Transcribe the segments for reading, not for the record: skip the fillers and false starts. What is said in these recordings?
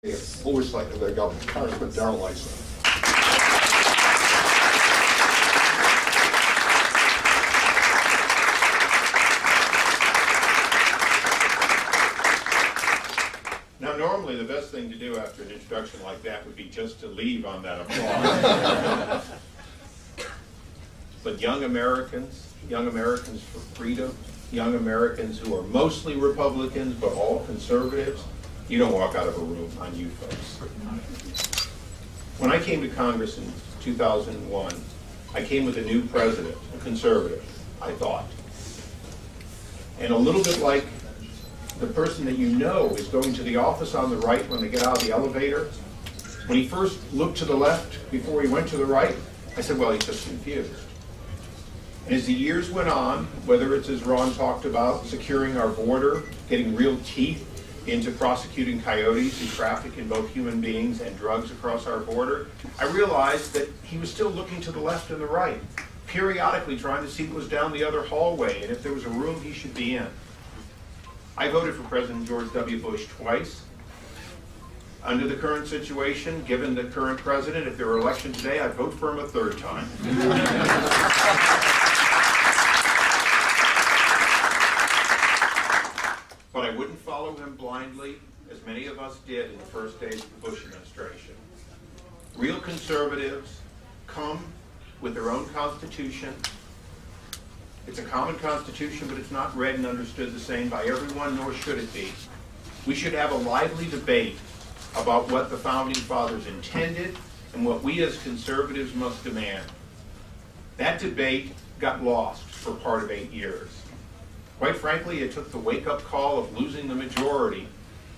Oversight of their government, Congressman Darrell Issa. Now, normally the best thing to do after an introduction like that would be just to leave on that applause. But young Americans for freedom, young Americans who are mostly Republicans but all conservatives, you don't walk out of a room on you folks. When I came to Congress in 2001, I came with a new president, a conservative, I thought. And a little bit like the person that you know is going to the office on the right when they get out of the elevator, when he first looked to the left before he went to the right, I said, well, he's just confused. And as the years went on, whether it's as Ron talked about, securing our border, getting real teeth into prosecuting coyotes who traffic in both human beings and drugs across our border, I realized that he was still looking to the left and the right, periodically trying to see what was down the other hallway and if there was a room he should be in. I voted for President George W. Bush twice. Under the current situation, given the current president, if there were elections today, I'd vote for him a third time. But I wouldn't follow him blindly, as many of us did in the first days of the Bush administration. Real conservatives come with their own constitution. It's a common constitution, but it's not read and understood the same by everyone, nor should it be. We should have a lively debate about what the Founding Fathers intended and what we as conservatives must demand. That debate got lost for part of 8 years. Quite frankly, it took the wake-up call of losing the majority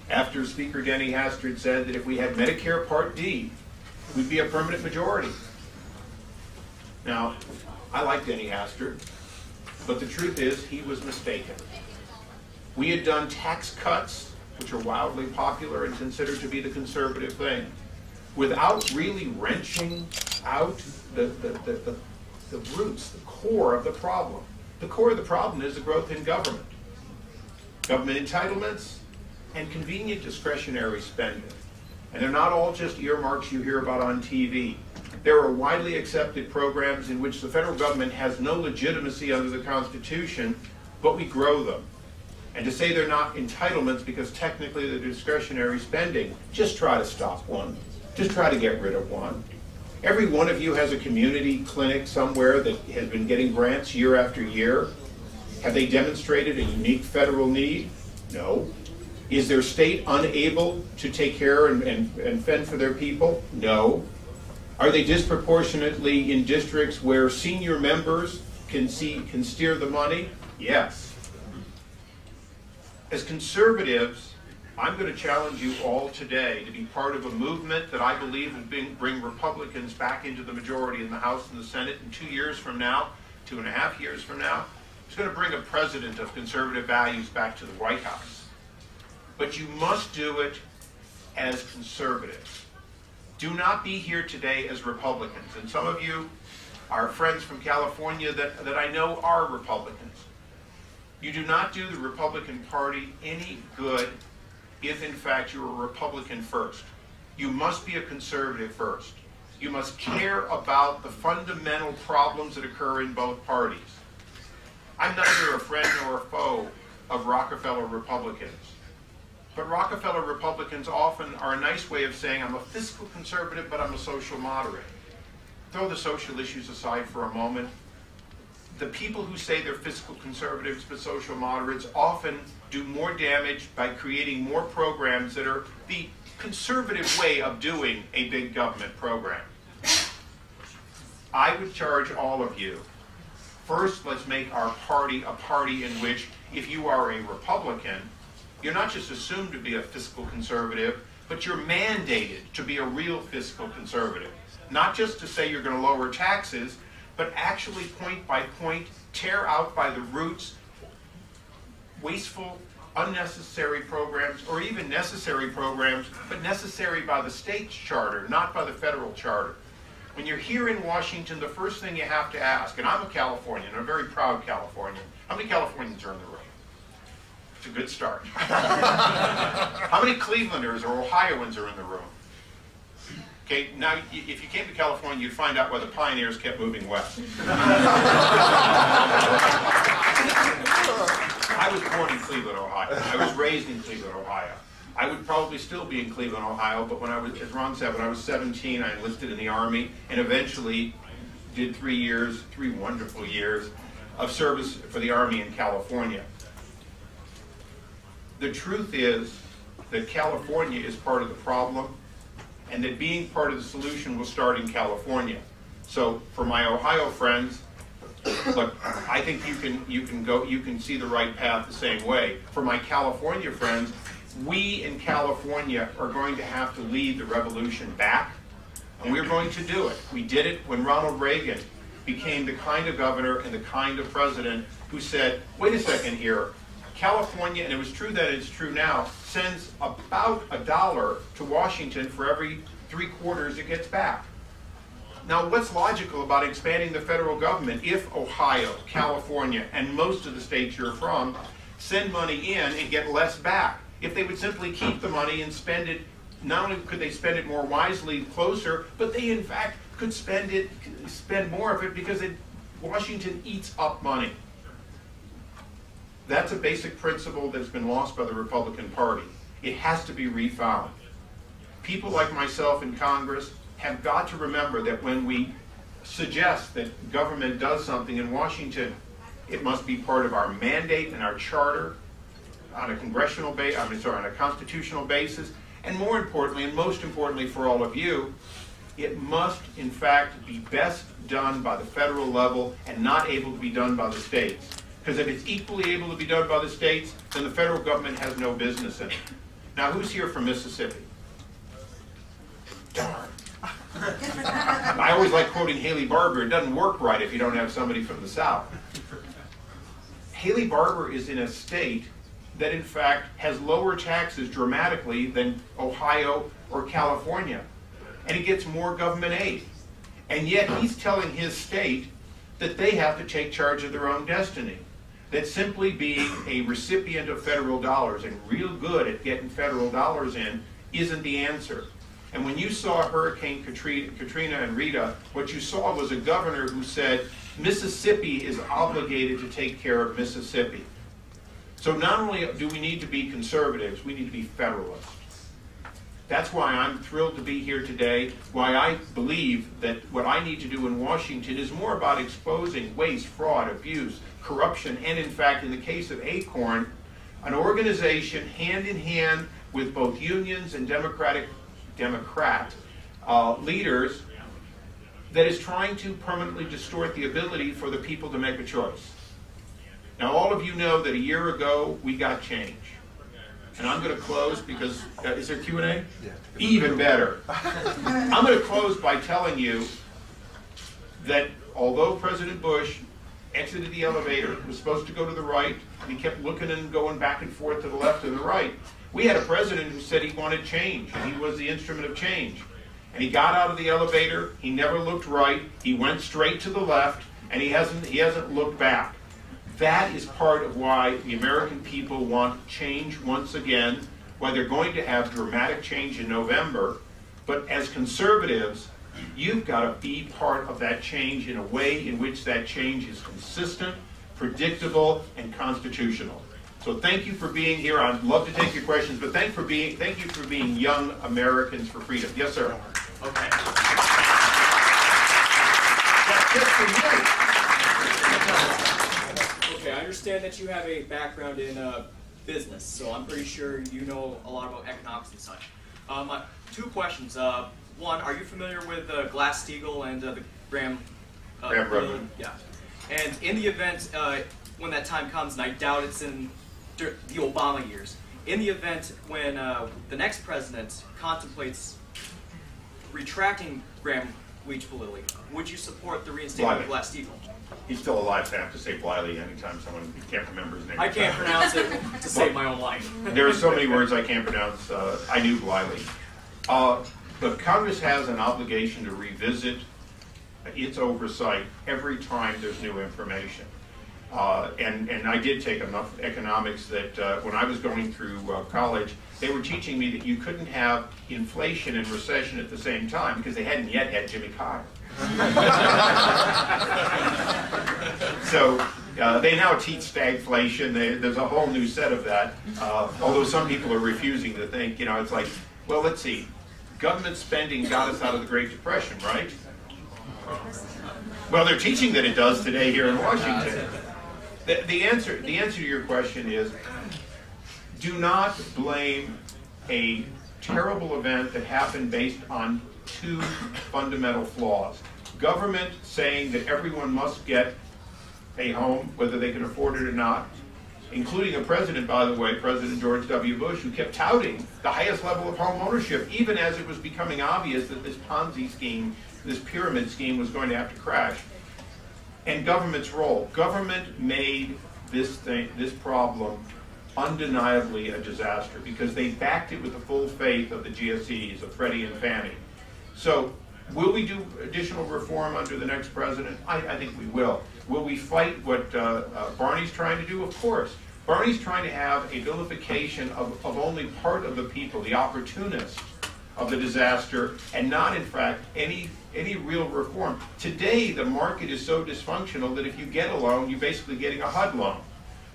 after Speaker Denny Hastert said that if we had Medicare Part D, we'd be a permanent majority. Now, I like Denny Hastert, but the truth is he was mistaken. We had done tax cuts, which are wildly popular and considered to be the conservative thing, without really wrenching out the roots, the core of the problem. The core of the problem is the growth in government. Government entitlements and convenient discretionary spending. And they're not all just earmarks you hear about on TV. There are widely accepted programs in which the federal government has no legitimacy under the Constitution, but we grow them. And to say they're not entitlements because technically they're discretionary spending, just try to stop one. Just try to get rid of one. Every one of you has a community clinic somewhere that has been getting grants year after year. Have they demonstrated a unique federal need? No. Is their state unable to take care and fend for their people? No. Are they disproportionately in districts where senior members can steer the money? Yes. As conservatives, I'm going to challenge you all today to be part of a movement that I believe will bring Republicans back into the majority in the House and the Senate in 2 years from now, 2.5 years from now. It's going to bring a president of conservative values back to the White House. But you must do it as conservatives. Do not be here today as Republicans. And some of you are friends from California that I know are Republicans. You do not do the Republican Party any good if in fact you're a Republican first. You must be a conservative first. You must care about the fundamental problems that occur in both parties. I'm neither a friend nor a foe of Rockefeller Republicans. But Rockefeller Republicans often are a nice way of saying I'm a fiscal conservative, but I'm a social moderate. Throw the social issues aside for a moment. The people who say they're fiscal conservatives but social moderates often do more damage by creating more programs that are the conservative way of doing a big government program. I would charge all of you, first let's make our party a party in which if you are a Republican, you're not just assumed to be a fiscal conservative, but you're mandated to be a real fiscal conservative. Not just to say you're going to lower taxes, but actually point by point, tear out by the roots wasteful, unnecessary programs, or even necessary programs, but necessary by the state's charter, not by the federal charter. When you're here in Washington, the first thing you have to ask, and I'm a Californian, I'm a very proud Californian, how many Californians are in the room? It's a good start. How many Clevelanders or Ohioans are in the room? Okay, now if you came to California, you'd find out why the pioneers kept moving west. I was born in Cleveland, Ohio. I was raised in Cleveland, Ohio. I would probably still be in Cleveland, Ohio, but when I was, as Ron said, when I was 17, I enlisted in the Army and eventually did 3 wonderful years of service for the Army in California. The truth is that California is part of the problem, and that being part of the solution will start in California. So for my Ohio friends, look, I think you can see the right path the same way. For my California friends, we in California are going to have to lead the revolution back, and we're going to do it. We did it when Ronald Reagan became the kind of governor and the kind of president who said, wait a second here, California, and it was true then, it's true now, sends about $1 to Washington for every 3 quarters it gets back. Now, what's logical about expanding the federal government if Ohio, California, and most of the states you're from send money in and get less back? If they would simply keep the money and spend it, not only could they spend it more wisely closer, but they in fact could spend more of it because Washington eats up money. That's a basic principle that's been lost by the Republican Party. It has to be refound. People like myself in Congress have got to remember that when we suggest that government does something in Washington, it must be part of our mandate and our charter on a congressional on a constitutional basis, and more importantly, and most importantly for all of you, it must in fact be best done by the federal level and not able to be done by the states. Because if it's equally able to be done by the states, then the federal government has no business in it. Now, who's here from Mississippi? Darn. I always like quoting Haley Barbour. It doesn't work right if you don't have somebody from the South. Haley Barbour is in a state that in fact has lower taxes dramatically than Ohio or California. And he gets more government aid. And yet he's telling his state that they have to take charge of their own destiny. That simply being a recipient of federal dollars and real good at getting federal dollars in isn't the answer. And when you saw Hurricane Katrina and Rita, what you saw was a governor who said, Mississippi is obligated to take care of Mississippi. So not only do we need to be conservatives, we need to be federalists. That's why I'm thrilled to be here today, why I believe that what I need to do in Washington is more about exposing waste, fraud, abuse, corruption, and in fact, in the case of ACORN, an organization hand in hand with both unions and Democrat leaders that is trying to permanently distort the ability for the people to make a choice. Now, all of you know that a year ago, we got change. And I'm going to close because, is there Q&A? Yeah. Even better. I'm going to close by telling you that although President Bush exited the elevator, was supposed to go to the right, and he kept looking and going back and forth to the left and the right, we had a president who said he wanted change, and he was the instrument of change. And he got out of the elevator, he never looked right, he went straight to the left, and he hasn't looked back. That is part of why the American people want change once again, why they're going to have dramatic change in November. But as conservatives, you've got to be part of that change in a way in which that change is consistent, predictable, and constitutional. So thank you for being here. I'd love to take your questions, but thank you for being young Americans for freedom. Yes, sir. Okay. That's just for you. Okay, I understand that you have a background in business, so I'm pretty sure you know a lot about economics and such. 2 questions. One, are you familiar with Glass-Steagall and the Graham? Graham-Rudman. Yeah. And in the event, when that time comes, and I doubt it's in the Obama years, in the event when the next president contemplates retracting Graham-Leach-Bliley, would you support the reinstatement of Glass-Steagall? He's still alive, so I have to say Bliley anytime someone can't remember his name. I can't pronounce it to save my own life. There are so many words I can't pronounce. I knew Bliley. But Congress has an obligation to revisit its oversight every time there's new information. And I did take enough economics that when I was going through college, they were teaching me that you couldn't have inflation and recession at the same time because they hadn't yet had Jimmy Carter. So they now teach stagflation. There's a whole new set of that. Although some people are refusing to think, it's like, well, let's see. Government spending got us out of the Great Depression, right? Well, they're teaching that it does today here in Washington. The answer to your question is, do not blame a terrible event that happened based on two fundamental flaws. Government saying that everyone must get a home, whether they can afford it or not, including a president, by the way, President George W. Bush, who kept touting the highest level of home ownership, even as it was becoming obvious that this Ponzi scheme, this pyramid scheme, was going to have to crash. And government's role. Government made this problem undeniably a disaster because they backed it with the full faith of the GSEs, of Freddie and Fannie. So, will we do additional reform under the next president? I think we will. Will we fight what Barney's trying to do? Of course. Barney's trying to have a vilification of only part of the people, the opportunists of the disaster, and not, in fact, any real reform. Today, the market is so dysfunctional that if you get a loan, you're basically getting a HUD loan.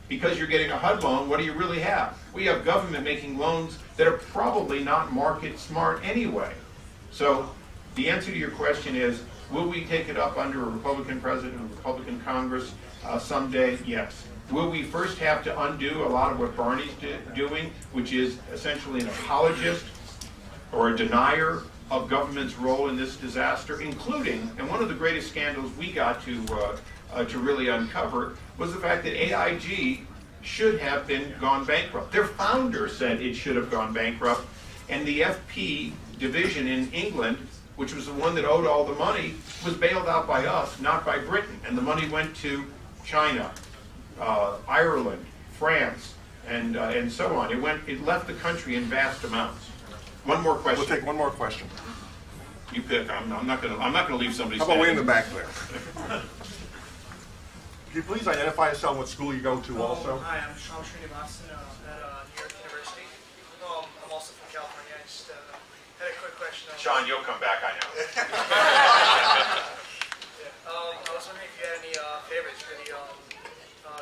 Because you're getting a HUD loan, what do you really have? We have government making loans that are probably not market smart anyway. So the answer to your question is, will we take it up under a Republican president, a Republican Congress someday? Yes. Will we first have to undo a lot of what Barney's doing, which is essentially an apologist or a denier of government's role in this disaster, including, and one of the greatest scandals we got to really uncover was the fact that AIG should have gone bankrupt. Their founder said it should have gone bankrupt, and the FP division in England, which was the one that owed all the money, was bailed out by us, not by Britain. And the money went to China, Ireland, France, and so on. It left the country in vast amounts. One more question. We'll take one more question. You pick. I'm not going to leave somebody. How about way in the back there? Can you please identify yourself, what school you go to also? Hi, I'm Srinivas at New York University. I'm also from California. I just had a quick question. Sean, you'll come back, I know. I was wondering if you had any favorites for the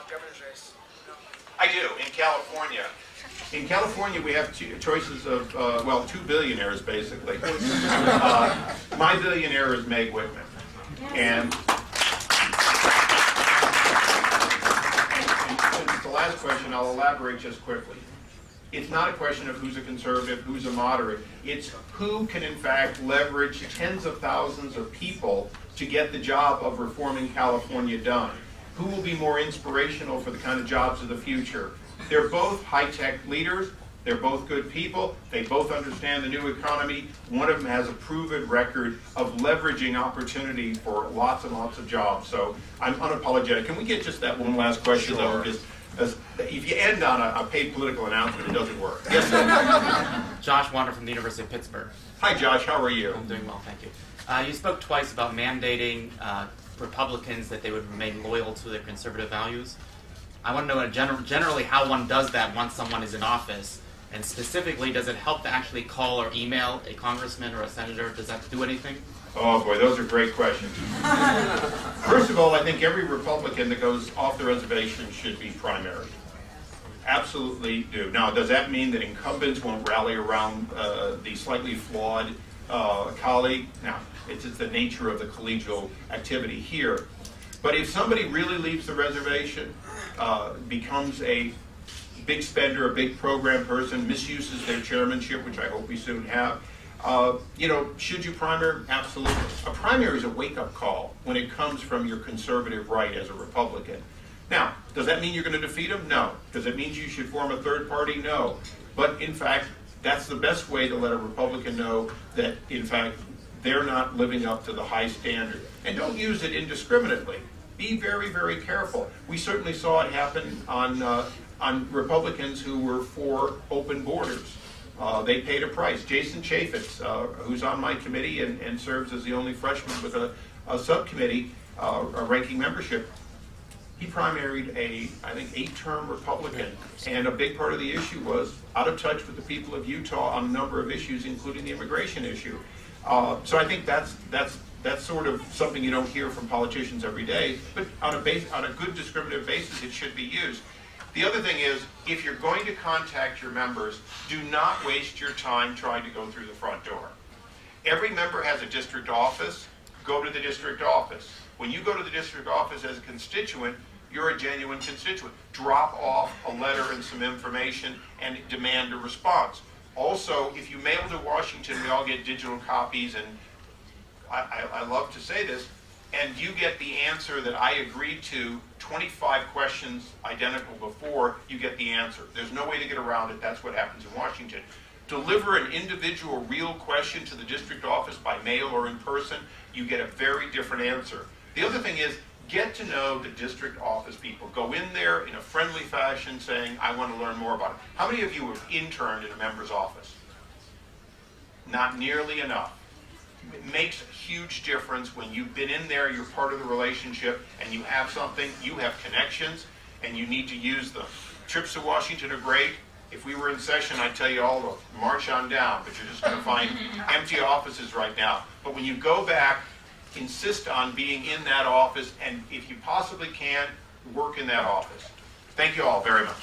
governor's race. I do, in California. In California, we have choices of, well, two billionaires, basically. My billionaire is Meg Whitman. And since the last question, I'll elaborate just quickly. It's not a question of who's a conservative, who's a moderate. It's who can, in fact, leverage tens of thousands of people to get the job of reforming California done. Who will be more inspirational for the kind of jobs of the future? They're both high-tech leaders. They're both good people. They both understand the new economy. One of them has a proven record of leveraging opportunity for lots and lots of jobs. So I'm unapologetic. Can we get just that one last question, Sure. though? Because if you end on a paid political announcement, it doesn't work. Yes, sir. Josh Wander from the University of Pittsburgh. Hi, Josh. How are you? I'm doing well, thank you. You spoke twice about mandating Republicans that they would remain loyal to their conservative values. I want to know generally how one does that once someone is in office, and specifically, does it help to actually call or email a congressman or a senator? Does that do anything? Oh boy, those are great questions. First of all, I think every Republican that goes off the reservation should be primary. Absolutely do. Now, does that mean that incumbents won't rally around the slightly flawed colleague? No, it's just the nature of the collegial activity here. But if somebody really leaves the reservation, becomes a big spender, a big program person, misuses their chairmanship, which I hope we soon have, should you primary? Absolutely. A primary is a wake-up call when it comes from your conservative right as a Republican. Now, does that mean you're going to defeat them? No. Does it mean you should form a third party? No. But in fact, that's the best way to let a Republican know that, in fact, they're not living up to the high standard. And don't use it indiscriminately. Be very, very careful. We certainly saw it happen on Republicans who were for open borders. They paid a price. Jason Chaffetz, who's on my committee and serves as the only freshman with a subcommittee, a ranking membership, he primaried I think, 8-term Republican, and a big part of the issue was out of touch with the people of Utah on a number of issues, including the immigration issue. So I think that's sort of something you don't hear from politicians every day, but on a good discriminative basis, it should be used. The other thing is, if you're going to contact your members, do not waste your time trying to go through the front door. Every member has a district office. Go to the district office. When you go to the district office as a constituent, you're a genuine constituent. Drop off a letter and some information and demand a response. Also, if you mail to Washington, we all get digital copies, and I love to say this, and you get the answer that I agreed to 25 questions identical before you get the answer. There's no way to get around it. That's what happens in Washington. Deliver an individual real question to the district office by mail or in person, you get a very different answer. The other thing is, get to know the district office people. Go in there in a friendly fashion saying, I want to learn more about it. How many of you have interned in a member's office? Not nearly enough. It makes a huge difference when you've been in there, you're part of the relationship, and you have something, you have connections, and you need to use them. Trips to Washington are great. If we were in session, I'd tell you all to march on down, but you're just going to find empty offices right now. But when you go back, insist on being in that office, and if you possibly can, work in that office. Thank you all very much.